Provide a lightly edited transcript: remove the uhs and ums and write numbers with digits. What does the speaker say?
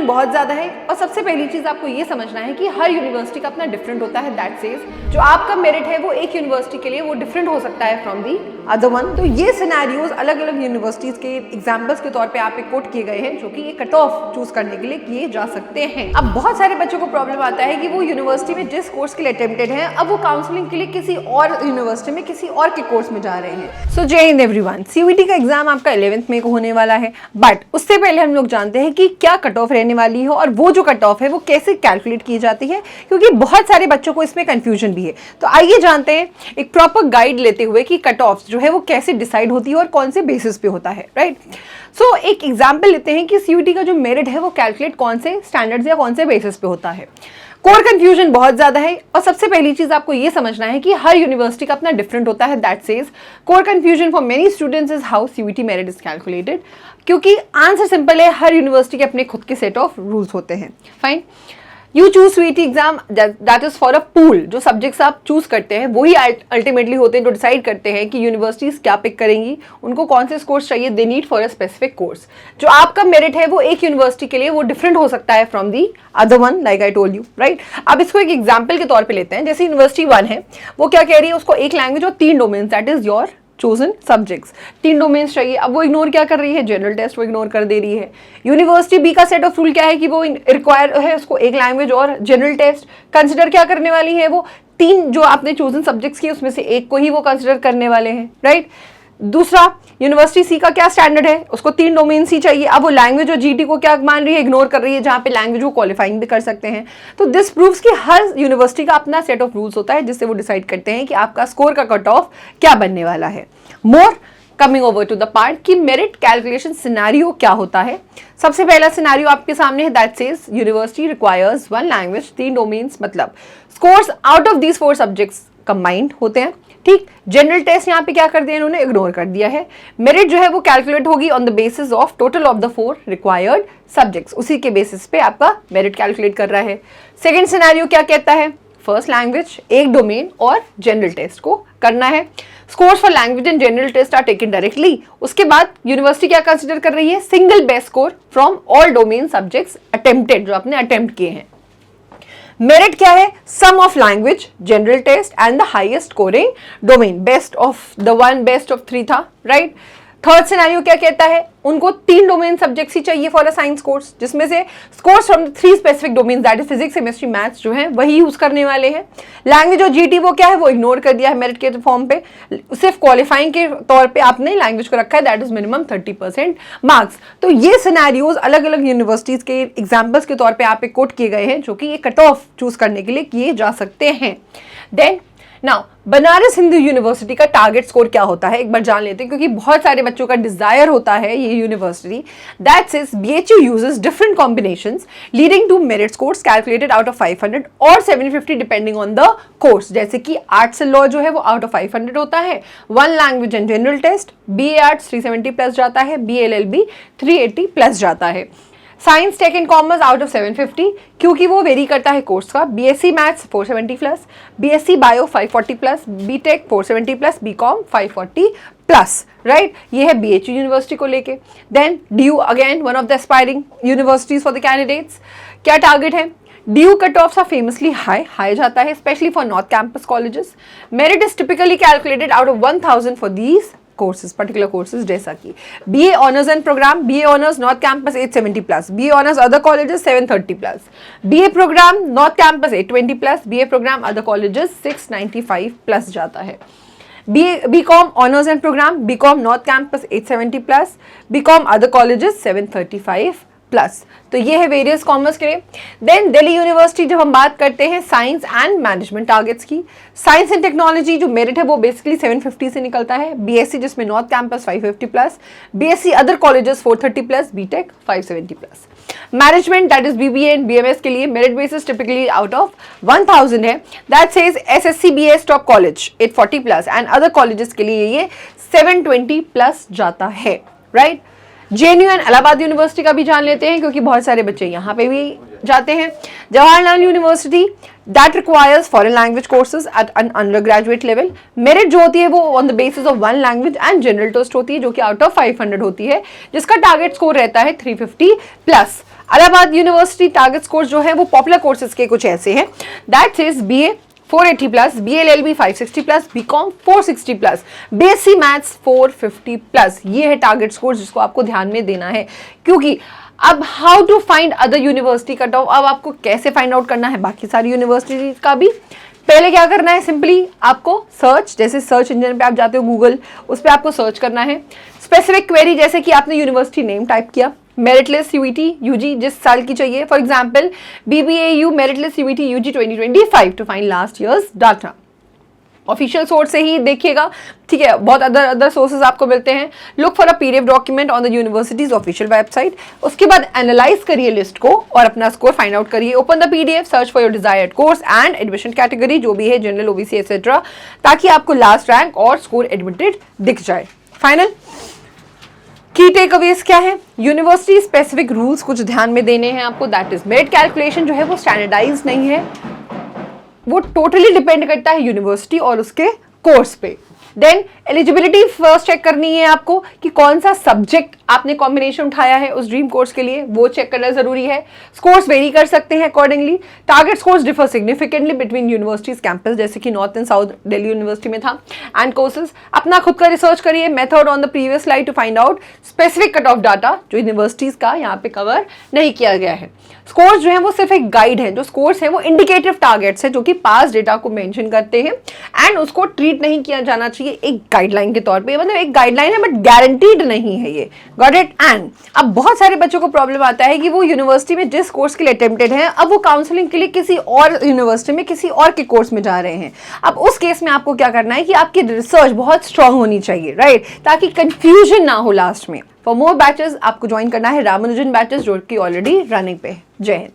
Confusion बहुत ज्यादा है और सबसे पहली चीज आपको ये समझना है कि हर यूनिवर्सिटी का अपना डिफरेंट होता है। दैट सेज जो आपका मेरिट है वो एक यूनिवर्सिटी के लिए वो डिफरेंट हो सकता है फ्रॉम दी अदर वन। तो ये सिनेरियोज अलग अलग यूनिवर्सिटीज के एग्जांपल्स के तौर पे आप पे कोट किए गए हैं जो कि ये कट ऑफ चूज करने के लिए किए जा सकते हैं। अब बहुत सारे बच्चों को प्रॉब्लम आता है कि वो यूनिवर्सिटी में जिस कोर्स के लिए अटेम्प्टेड है अब वो काउंसलिंग के लिए किसी और यूनिवर्सिटी में किसी और के कोर्स में जा रहे हैं। सो जय हिंद एवरीवन, सीयूईटी का एग्जाम आपका 11th मई को होने वाला है, बट उससे पहले हम लोग जानते हैं कि क्या कट ऑफ रहने वाली है और वो जो कट ऑफ है वो कैसे कैलकुलेट की जाती है, क्योंकि बहुत सारे बच्चों को इसमें कंफ्यूजन भी है। तो आइए जानते हैं एक प्रॉपर गाइड लेते हुए कि कट ऑफ जो है वो कैसे डिसाइड होती है और कौन से बेसिस पे होता है, राइट। सो एक एग्जाम्पल लेते हैं कि सीयूईटी का जो मेरिट है वो कैलकुलेट कौन से स्टैंडर्ड्स या कौन से बेसिस पे होता है। कोर कंफ्यूजन बहुत ज्यादा है और सबसे पहली चीज आपको ये समझना है कि हर यूनिवर्सिटी का अपना डिफरेंट होता है। That says core confusion for many students is how CUET merit is calculated, क्योंकि आंसर सिंपल है, हर यूनिवर्सिटी के अपने खुद के सेट ऑफ रूल्स होते हैं। Fine, you choose CUET exam that is for a pool. जो सब्जेक्ट्स आप चूज करते हैं वही अल्टीमेटली होते हैं जो डिसाइड करते हैं कि यूनिवर्सिटीज क्या पिक करेंगी, उनको कौन से कोर्स चाहिए, they need for a specific course. जो आपका मेरिट है वो एक यूनिवर्सिटी के लिए वो डिफरेंट हो सकता है from the other one, like I told you, right. अब इसको एक एग्जाम्पल के तौर पे लेते हैं। जैसे यूनिवर्सिटी 1 है, वो क्या कह रही है, उसको एक लैंग्वेज और 3 domains that is your chosen subjects, 3 domains चाहिए। अब वो इग्नोर क्या कर रही है, जनरल टेस्ट वो इग्नोर कर दे रही है। यूनिवर्सिटी बी का सेट ऑफ रूल क्या है कि वो रिक्वायर है उसको एक लैंग्वेज और जनरल टेस्ट। कंसिडर क्या करने वाली है, वो 3 जो आपने चोजन सब्जेक्ट्स किए उसमें से एक को ही वो कंसिडर करने वाले हैं, राइट। दूसरा, यूनिवर्सिटी सी का क्या स्टैंडर्ड है, उसको 3 डोमेन्स ही चाहिए। अब वो लैंग्वेज और जीटी को क्या मान रही है, इग्नोर कर रही है, जहां पे लैंग्वेज वो क्वालिफाइंग भी कर सकते हैं। तो दिस प्रूव्स कि हर यूनिवर्सिटी का अपना सेट ऑफ रूल्स होता है जिससे वो डिसाइड करते हैं कि आपका स्कोर का कट ऑफ क्या बनने वाला है। More coming over to the part कि मेरिट कैलकुलेशन सिनेरियो क्या होता है। सबसे पहला सिनेरियो आपके सामने है, that says university requires 1 language 3 domains, मतलब scores out of these 4 subjects combined होते हैं, ठीक। जनरल टेस्ट यहाँ पे क्या कर दिया इन्होंने, इग्नोर कर दिया है। मेरिट जो है वो कैलकुलेट होगी on the basis of total of the 4 required subjects, उसी के बेसिस पे आपका मेरिट कैलकुलेट कर रहा है। सेकंड सिनेरियो क्या कहता है, फर्स्ट लैंग्वेज, एक डोमेन और जनरल टेस्ट को करना है। Scores for language and general test are taken directly. उसके बाद यूनिवर्सिटी क्या कंसिडर कर रही है, single best score from all domain subjects attempted, जो आपने अटेम्प्ट किए हैं। मेरिट क्या है, sum of language, general test and the highest scoring domain, best of the 1 best of 3 था, राइट। थर्ड सिनेरियो क्या कहता है, उनको 3 डोमेन सब्जेक्ट्स ही चाहिए फॉर अ साइंस कोर्स, जिसमें से scores from 3 specific domain that is physics, chemistry, maths जो है वही यूज करने वाले हैं। लैंग्वेज और जीटी वो क्या है, वो इग्नोर कर दिया है मेरिट के फॉर्म पे, सिर्फ क्वालिफाइंग के तौर पे आपने लैंग्वेज को रखा है, दैट इज मिनिमम 30% मार्क्स। तो ये सिनेरियोज अलग अलग यूनिवर्सिटीज के एग्जाम्पल्स के तौर पर आप पे कोट किए गए हैं जो कि ये कट ऑफ चूज करने के लिए किए जा सकते हैं। Then now Banaras Hindu university का टारगेट स्कोर क्या होता है एक बार जान लेते हैं, क्योंकि बहुत सारे बच्चों का डिजायर होता है ये university. That's is BHU uses different combinations leading to merit scores calculated out of 500 और 750 डिपेंडिंग ऑन द कोर्स। जैसे कि आर्ट्स एंड लॉ जो है वो आउट ऑफ 500 होता है, 1 language and general test, BA arts 370 plus जाता है, बीएलएलबी 380 प्लस जाता है। Science tech and commerce out of 750, क्योंकि वो वेरी करता है कोर्स का। BSc maths 470 plus, BSc bio 540 plus, BTech 470 plus, BCom 540 plus, right. ये है बीएचयू यूनिवर्सिटी को लेके। Then DU again one of the aspiring universities for the candidates. क्या टारगेट है, DU cut offs are famously high जाता है, specially for north campus colleges. Merit is typically calculated out of 1000 for these courses, particular courses, जैसा कि BA honours and programme, BA honours north campus 870 plus, BA honours other colleges 730 plus, BA programme north campus 820 plus, BA programme other colleges 695 plus जाता है। BCom honours and programme, BCom north campus 870 plus, BCom other colleges 735 plus. तो ये है various commerce के लिए। Then Delhi university, जब हम बात करते हैं साइंस एंड मैनेजमेंट टारगेट्स की, साइंस एंड टेक्नोलॉजी जो मेरिट है वो बेसिकली 750 से निकलता है, बीएससी जिसमें north campus 550 plus, BSc other colleges 430 plus, BTech 570 plus. Management that is BBA and BMS के लिए merit basis typically out of 1000 है। That says SSC BS top college 840 plus and other colleges के लिए ये 720 plus जाता है, right. JNU and Allahabad university का भी जान लेते हैं, क्योंकि बहुत सारे बच्चे यहाँ पे भी जाते हैं। Jawaharlal university that requires foreign language courses at an undergraduate level. Merit जो होती है वो on the basis of 1 language and general test होती है, जो कि आउट ऑफ 500 होती है, जिसका टारगेट स्कोर रहता है 350 plus. Allahabad university target score जो है वो पॉपुलर कोर्सेज के कुछ ऐसे हैं, that is BA 480 plus, BLLB 560 plus, BCom 460 plus, BSc maths 450 plus. ये है टारगेट स्कोर जिसको आपको ध्यान में देना है, क्योंकि अब how to find other university cut off, अब आपको कैसे फाइंड आउट करना है बाकी सारी यूनिवर्सिटी का भी। पहले क्या करना है, सिंपली आपको सर्च, जैसे सर्च इंजन पे आप जाते हो गूगल, उस पर आपको सर्च करना है स्पेसिफिक क्वेरी, जैसे कि आपने यूनिवर्सिटी नेम टाइप किया, मेरिट लिस्ट UET UG जिस साल की चाहिए, for example BBAU merit list UET UG 2025 to find last year's data. Official source से ही देखिएगा, ठीक है, बहुत अदर सोर्सेज आपको मिलते हैं। Look for a PDF document on the universities official website. उसके बाद एनालाइज करिए लिस्ट को और अपना स्कोर फाइंड आउट करिए। Open the PDF, search for your desired course and admission category, जो भी है जनरल, OBC एक्सेट्रा, ताकि आपको लास्ट रैंक और स्कोर एडमिटेड दिख जाए। फाइनल की टेकअवेज क्या है, यूनिवर्सिटी स्पेसिफिक रूल्स कुछ ध्यान में देने हैं आपको, दैट इज मेरिट कैलकुलेशन जो है वो स्टैंडर्डाइज नहीं है, वो टोटली डिपेंड करता है यूनिवर्सिटी और उसके कोर्स पे। देन एलिजिबिलिटी फर्स्ट चेक करनी है आपको कि कौन सा सब्जेक्ट आपने कॉम्बिनेशन उठाया है उस ड्रीम कोर्स के लिए, वो चेक करना जरूरी है। स्कोर्स वेरी कर सकते हैं accordingly. Target scores differ significantly between universities campus, जैसे कि north and south Delhi university में था, एंड कोर्सेज। अपना खुद का रिसर्च करिए, method on the previous slide to find out specific cut off data, जो यूनिवर्सिटीज का यहाँ पे कवर नहीं किया गया है। स्कोर्स जो है वो सिर्फ एक गाइड है, जो स्कोर्स है वो इंडिकेटिव टारगेट्स है जो कि पास डेटा को मेंशन करते हैं, एंड उसको ट्रीट नहीं किया जाना चाहिए एक गाइडलाइन के तौर पे, मतलब एक गाइडलाइन है बट गारंटीड नहीं है ये, गॉट इट। एंड अब बहुत सारे बच्चों को प्रॉब्लम आता है कि वो यूनिवर्सिटी में जिस कोर्स के लिए अटेम्प्टेड है, अब वो काउंसलिंग के लिए किसी और यूनिवर्सिटी में किसी और के कोर्स में जा रहे हैं। अब उस केस में आपको क्या करना है कि आपकी रिसर्च बहुत स्ट्रांग होनी चाहिए, राइट, ताकि कंफ्यूजन ना हो लास्ट में। फॉर मोर बैचेस आपको ज्वाइन करना है रामानुजन बैचेस, जो कि ऑलरेडी रनिंग पे है। जय हिंद।